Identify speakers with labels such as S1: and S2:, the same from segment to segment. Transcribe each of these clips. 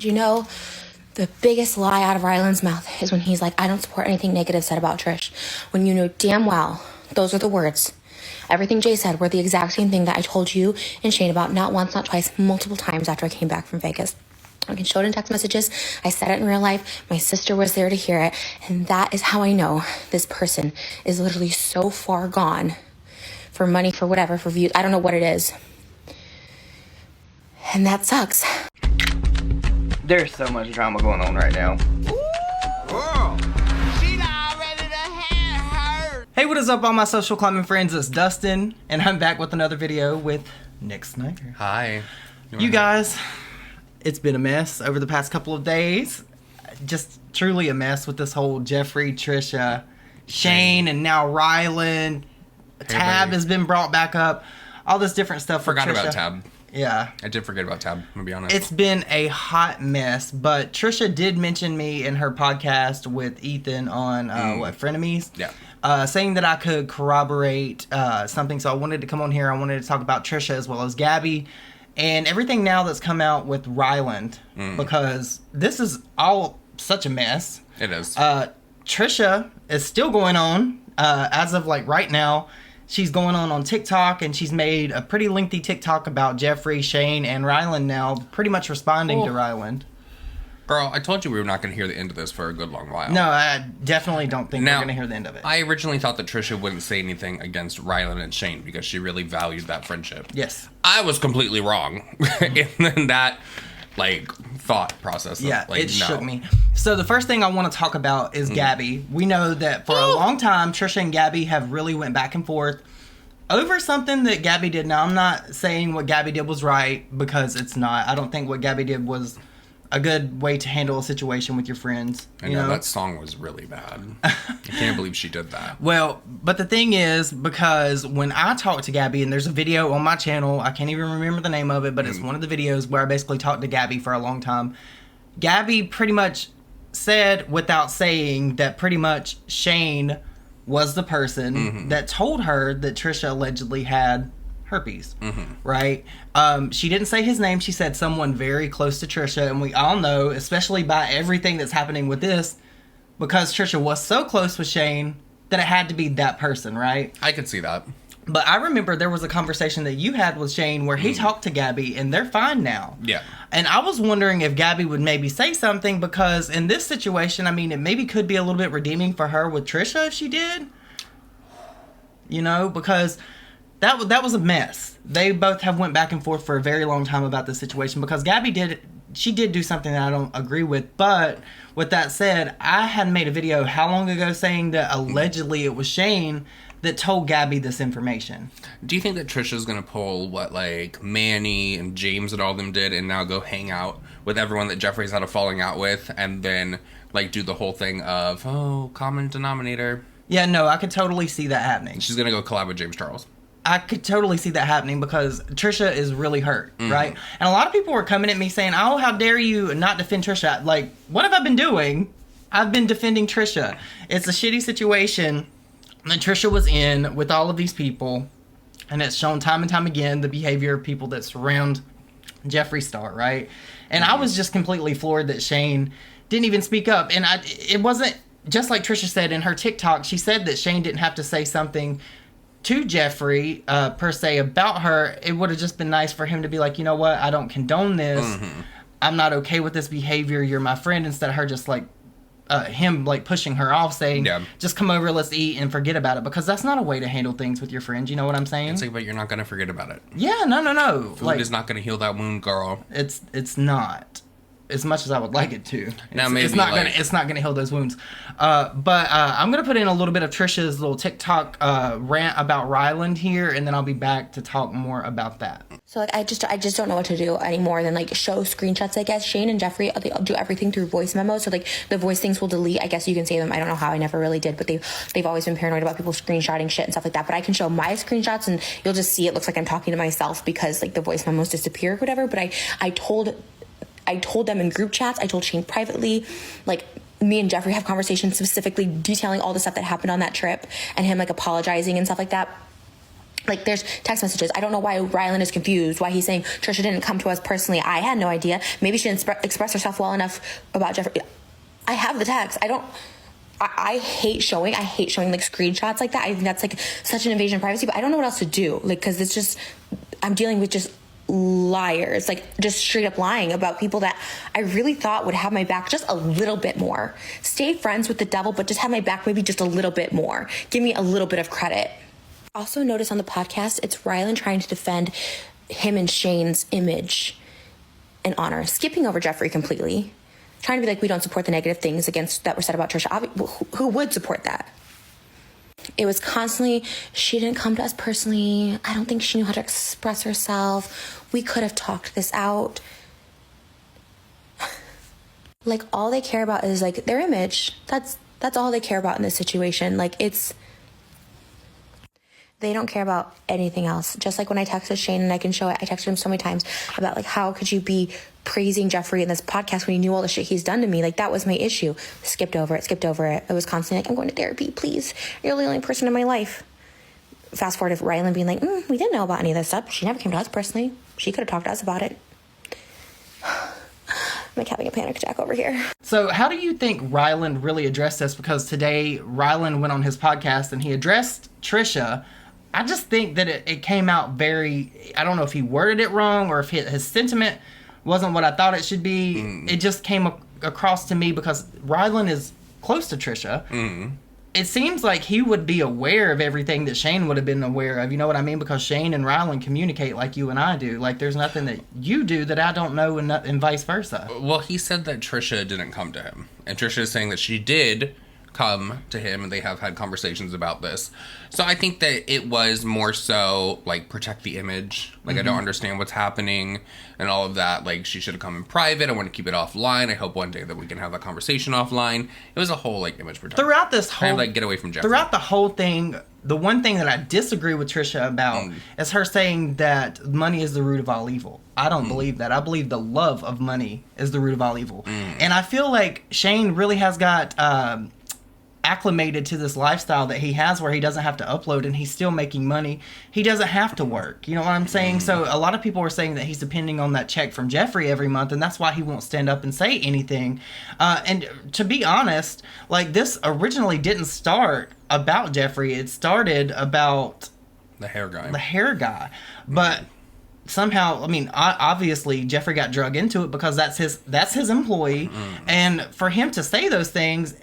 S1: Did you know the biggest lie out of Ryland's mouth is when he's like, I don't support anything negative said about Trish, when you know damn well those are the words. Everything Jay said were the exact same thing that I told you and Shane about not once, not twice, multiple times after I came back from Vegas. I can show it in text messages. I said it in real life. My sister was there to hear it. And that is how I know this person is literally so far gone for money, for whatever, for views. I don't know what it is. And that sucks.
S2: There's so much drama going on right now.
S3: Girl, she already done had her.
S2: Hey, what is up, all my social climbing friends? It's Dustin, and I'm back with another video with Nick Snyder.
S4: Hi.
S2: You guys, it's been a mess over the past couple of days. Just truly a mess with this whole Jeffree, Trisha, Shane, and now Ryland. Tab has been brought back up. All this different stuff.
S4: Forgot about Tab.
S2: Yeah.
S4: I did forget about Tab, I'm gonna be honest.
S2: It's been a hot mess, but Trisha did mention me in her podcast with Ethan on, Frenemies?
S4: Yeah.
S2: Saying that I could corroborate something, so I wanted to come on here. I wanted to talk about Trisha as well as Gabbie and everything now that's come out with Ryland, because this is all such a mess.
S4: It is.
S2: Trisha is still going on as of like right now. She's going on TikTok, and she's made a pretty lengthy TikTok about Jeffree, Shane, and Ryland now, pretty much responding to Ryland.
S4: Girl, I told you we were not going to hear the end of this for a good long while.
S2: No, I definitely don't think we're going to hear the end of it.
S4: I originally thought that Trisha wouldn't say anything against Ryland and Shane because she really valued that friendship.
S2: Yes.
S4: I was completely wrong in that, thought process.
S2: Yeah, it shook me. So the first thing I want to talk about is Gabbie. We know that for a long time, Trisha and Gabbie have really went back and forth over something that Gabbie did. Now, I'm not saying what Gabbie did was right, because it's not. I don't think what Gabbie did was a good way to handle a situation with your friends.
S4: I know that song was really bad. I can't believe she did that.
S2: Well, but the thing is, because when I talked to Gabbie, and there's a video on my channel, I can't even remember the name of it, but it's one of the videos where I basically talked to Gabbie for a long time. Gabbie pretty much said, without saying, that pretty much Shane was the person that told her that Trisha allegedly had herpes, right? She didn't say his name. She said someone very close to Trisha, and we all know, especially by everything that's happening with this, because Trisha was so close with Shane, that it had to be that person, right?
S4: I could see that.
S2: But I remember there was a conversation that you had with Shane where he talked to Gabbie, and they're fine now.
S4: Yeah. And
S2: I was wondering if Gabbie would maybe say something, because in this situation, I mean, it maybe could be a little bit redeeming for her with Trisha if she did. You know, because that was a mess. They both have went back and forth for a very long time about this situation, because Gabbie did do something that I don't agree with. But with that said, I had made a video how long ago saying that allegedly it was Shane that told Gabbie this information.
S4: Do you think that Trisha's gonna pull what Manny and James and all them did, and now go hang out with everyone that Jeffree's had a falling out with, and then do the whole thing of common denominator?
S2: Yeah, no, I could totally see that happening.
S4: She's gonna go collab with James Charles.
S2: I could totally see that happening, because Trisha is really hurt, right? And a lot of people were coming at me saying, oh, how dare you not defend Trisha? What have I been doing? I've been defending Trisha. It's a shitty situation that Trisha was in with all of these people, and it's shown time and time again the behavior of people that surround Jeffree Star, right? And I was just completely floored that Shane didn't even speak up. And it wasn't, just like Trisha said in her TikTok, she said that Shane didn't have to say something to Jeffree, per se, about her. It would have just been nice for him to be like, you know what, I don't condone this. I'm not okay with this behavior. You're my friend, instead of her just him pushing her off, saying, just come over, let's eat, and forget about it. Because that's not a way to handle things with your friends. You know what I'm saying?
S4: But you're not going to forget about it.
S2: Yeah, no.
S4: Food is not going to heal that wound, girl.
S2: It's not. As much as I would like it to.
S4: Now maybe
S2: it's not gonna heal those wounds. But I'm gonna put in a little bit of Trisha's little TikTok rant about Ryland here, and then I'll be back to talk more about that.
S1: So I just don't know what to do anymore than show screenshots. I guess Shane and Jeffree, they do everything through voice memos. So the voice things will delete. I guess you can save them. I don't know how. I never really did, but they've always been paranoid about people screenshotting shit and stuff like that. But I can show my screenshots, and you'll just see it looks like I'm talking to myself, because the voice memos disappear or whatever. But I told them in group chats. I told Shane privately. Me and Jeffree have conversations specifically detailing all the stuff that happened on that trip, and him apologizing and stuff like that. Like, there's text messages. I don't know why Ryland is confused, why he's saying Trisha didn't come to us personally. I had no idea. Maybe she didn't express herself well enough about Jeffree. I have the text. I hate showing like screenshots like that. I think that's like such an invasion of privacy, but I don't know what else to do. Like, cause it's just, I'm dealing with just liars, like just straight up lying about people that I really thought would have my back just a little bit more. Stay friends with the devil, but just have my back maybe just a little bit more. Give me a little bit of credit. Also notice on the podcast, it's Ryland trying to defend him and Shane's image and honor, skipping over Jeffree completely. Trying to be like, we don't support the negative things that were said about Trisha. Who would support that? It was constantly, she didn't come to us personally. I don't think she knew how to express herself. We could have talked this out. Like, all they care about is like their image. That's all they care about in this situation. Like, they don't care about anything else. Just like when I texted Shane, and I can show it, I texted him so many times about like, how could you be praising Jeffree in this podcast when you knew all the shit he's done to me? Like, that was my issue. Skipped over it. It was constantly like, I'm going to therapy, please. You're the only person in my life. Fast forward to Ryland being like, we didn't know about any of this stuff. She never came to us personally. She could have talked to us about it. I'm like having a panic attack over here.
S2: So how do you think Ryland really addressed this? Because today Ryland went on his podcast and he addressed Trisha. I just think that it came out very, I don't know if he worded it wrong or if his sentiment wasn't what I thought it should be. It just came across to me because Ryland is close to Trisha. It seems like he would be aware of everything that Shane would have been aware of. You know what I mean? Because Shane and Ryland communicate like you and I do. Like, there's nothing that you do that I don't know, and vice versa.
S4: Well, he said that Trisha didn't come to him. And Trisha is saying that she did come to him, and they have had conversations about this. So I think that it was more so like, protect the image. Like, I don't understand what's happening and all of that. Like, she should have come in private. I want to keep it offline. I hope one day that we can have that conversation offline. It was a whole like image protection.
S2: Throughout this whole,
S4: kind of like, get away from Jeffree.
S2: Throughout the whole thing, the one thing that I disagree with Trisha about is her saying that money is the root of all evil. I don't believe that. I believe the love of money is the root of all evil. And I feel like Shane really has got acclimated to this lifestyle that he has where he doesn't have to upload and he's still making money. He doesn't have to work. You know what I'm saying? So a lot of people are saying that he's depending on that check from Jeffree every month, and that's why he won't stand up and say anything. And to be honest, like, this originally didn't start about Jeffree. It started about
S4: the hair guy.
S2: But somehow, I mean, obviously Jeffree got drug into it because that's his employee. And for him to say those things,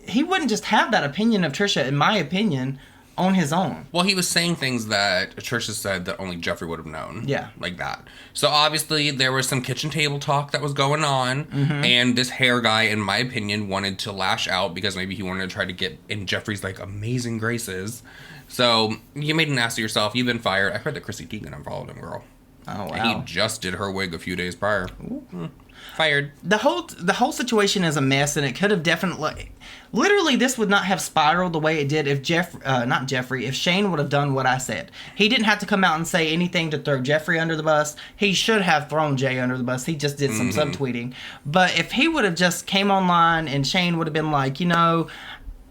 S2: he wouldn't just have that opinion of Trisha, in my opinion, on his own.
S4: Well, he was saying things that Trisha said that only Jeffree would have known.
S2: Yeah.
S4: Like that. So obviously there was some kitchen table talk that was going on. And this hair guy, in my opinion, wanted to lash out because maybe he wanted to try to get in Jeffree's like amazing graces. So you made an ass of yourself. You've been fired. I heard that Chrissy Teigen unfollowed him, girl.
S2: Oh, wow.
S4: And he just did her wig a few days prior. Fired.
S2: The whole situation is a mess, and it could have definitely, literally, this would not have spiraled the way it did if if Shane would have done what I said. He didn't have to come out and say anything to throw Jeffree under the bus. He should have thrown Jay under the bus. He just did some subtweeting. But if he would have just came online and Shane would have been like, you know,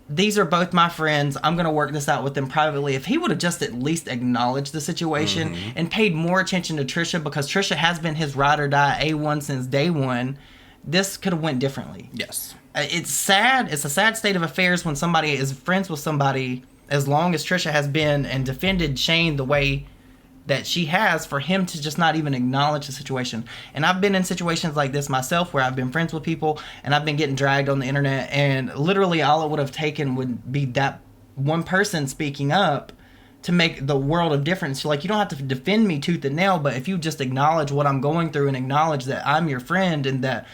S2: these are both my friends, I'm going to work this out with them privately. If he would have just at least acknowledged the situation and paid more attention to Trisha, because Trisha has been his ride or die A1 since day one, this could have went differently.
S4: Yes.
S2: It's sad. It's a sad state of affairs when somebody is friends with somebody as long as Trisha has been and defended Shane the way that she has, for him to just not even acknowledge the situation. And I've been in situations like this myself where I've been friends with people and I've been getting dragged on the internet, and literally all it would have taken would be that one person speaking up to make the world of difference. Like, you don't have to defend me tooth and nail, but if you just acknowledge what I'm going through and acknowledge that I'm your friend and that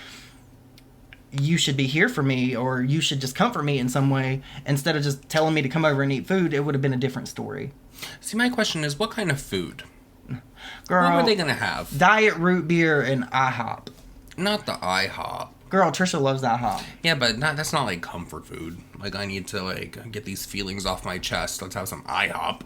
S2: you should be here for me, or you should just comfort me in some way instead of just telling me to come over and eat food, it would have been a different story.
S4: See, my question is, what kind of food?
S2: Girl,
S4: what were they going to have?
S2: Diet root beer and IHOP.
S4: Not the IHOP.
S2: Girl, Trisha loves IHOP.
S4: Yeah, but that's not like comfort food. Like, I need to like get these feelings off my chest. Let's have some IHOP.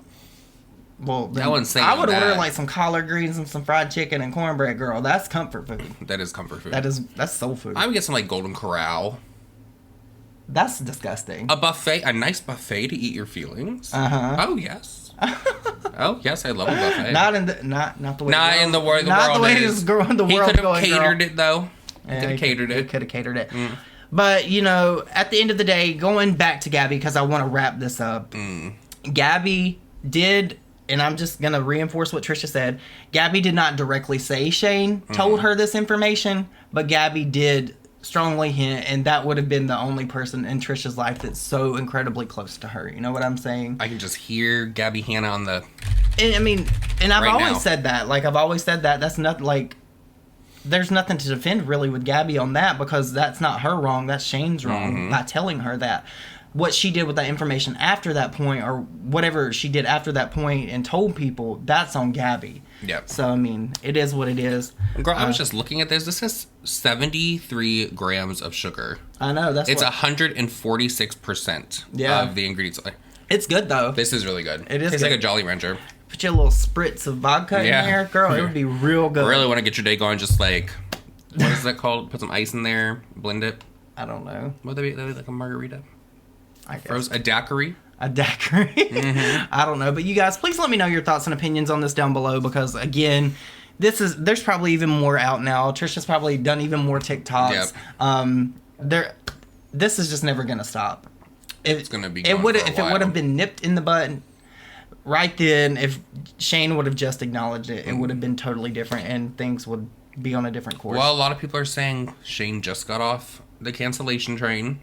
S2: Well,
S4: I wouldn't say
S2: I would
S4: that.
S2: order like some collard greens and some fried chicken and cornbread, girl. That's comfort food.
S4: That is comfort food.
S2: That's soul food.
S4: I would get some like Golden Corral.
S2: That's disgusting.
S4: A buffet, a nice buffet to eat your feelings.
S2: Uh-huh.
S4: Oh, yes. Oh yes, I love a buffet.
S2: Not in the not the way.
S4: Not in the way the
S2: not
S4: world
S2: the way
S4: is.
S2: the world
S4: He could have
S2: going,
S4: catered
S2: girl.
S4: it though.
S2: Yeah,
S4: Could have catered it.
S2: Could have catered it. But you know, at the end of the day, going back to Gabbie because I want to wrap this up. Gabbie did, and I'm just gonna reinforce what Trisha said. Gabbie did not directly say Shane told her this information, but Gabbie did strongly hint, and that would have been the only person in Trisha's life that's so incredibly close to her. You know what I'm saying?
S4: I can just hear Gabbie Hanna on the.
S2: And, I mean, and I've
S4: Right
S2: always
S4: now.
S2: said that. Like, I've always said that. That's not, like, there's nothing to defend, really, with Gabbie on that because that's not her wrong. That's Shane's wrong, not telling her that. What she did with that information after that point, or whatever she did after that point and told people, that's on Gabbie.
S4: Yep.
S2: So, I mean, it is what it is.
S4: Girl, I was just looking at this. This is 73 grams of sugar.
S2: I know. That's
S4: It's
S2: what,
S4: 146%
S2: Yeah.
S4: of the ingredients.
S2: it's good, though.
S4: This is really good.
S2: It is
S4: Tastes
S2: good.
S4: like a Jolly Rancher.
S2: Put your little spritz of vodka in
S4: Yeah.
S2: there, girl. It would be real good.
S4: I really want to get your day going. Just like, what is that called? Put some ice in there, blend it.
S2: I don't know.
S4: Would that be like a margarita?
S2: I guess.
S4: Frozen, a daiquiri?
S2: A daiquiri. I don't know, but you guys, please let me know your thoughts and opinions on this down below because again, there's probably even more out now. Trisha's probably done even more TikToks. This is just never gonna stop.
S4: It's gonna be.
S2: It would
S4: if
S2: if it would have been nipped in the bud right then. If Shane would have just acknowledged it, it would have been totally different, and things would be on a different course.
S4: Well, a lot of people are saying Shane just got off the cancellation train,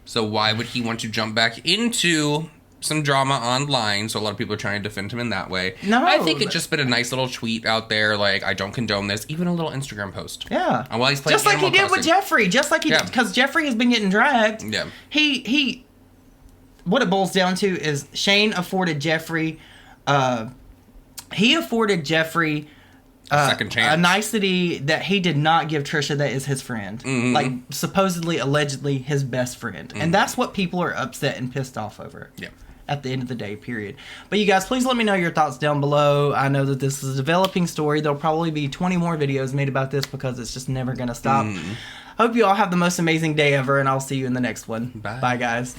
S4: so why would he want to jump back into some drama online? So a lot of people are trying to defend him in that way.
S2: No,
S4: I think it's just been a nice little tweet out there, like, I don't condone this. Even a little Instagram post.
S2: Yeah.
S4: And while he's playing
S2: just like he
S4: Animal
S2: did with
S4: Crossing.
S2: Jeffree. Just like he
S4: Yeah.
S2: did, because Jeffree has been getting dragged.
S4: Yeah.
S2: He what it boils down to is Shane afforded Jeffree, he afforded Jeffree
S4: Second chance.
S2: a nicety that he did not give Trisha that is his friend.
S4: Mm-hmm.
S2: Like, supposedly, allegedly, his best friend. And that's what people are upset and pissed off over.
S4: Yeah.
S2: At the end of the day, period. But you guys, please let me know your thoughts down below. I know that this is a developing story. There'll probably be 20 more videos made about this because it's just never going to stop. Hope you all have the most amazing day ever, and I'll see you in the next one.
S4: Bye.
S2: Bye, guys.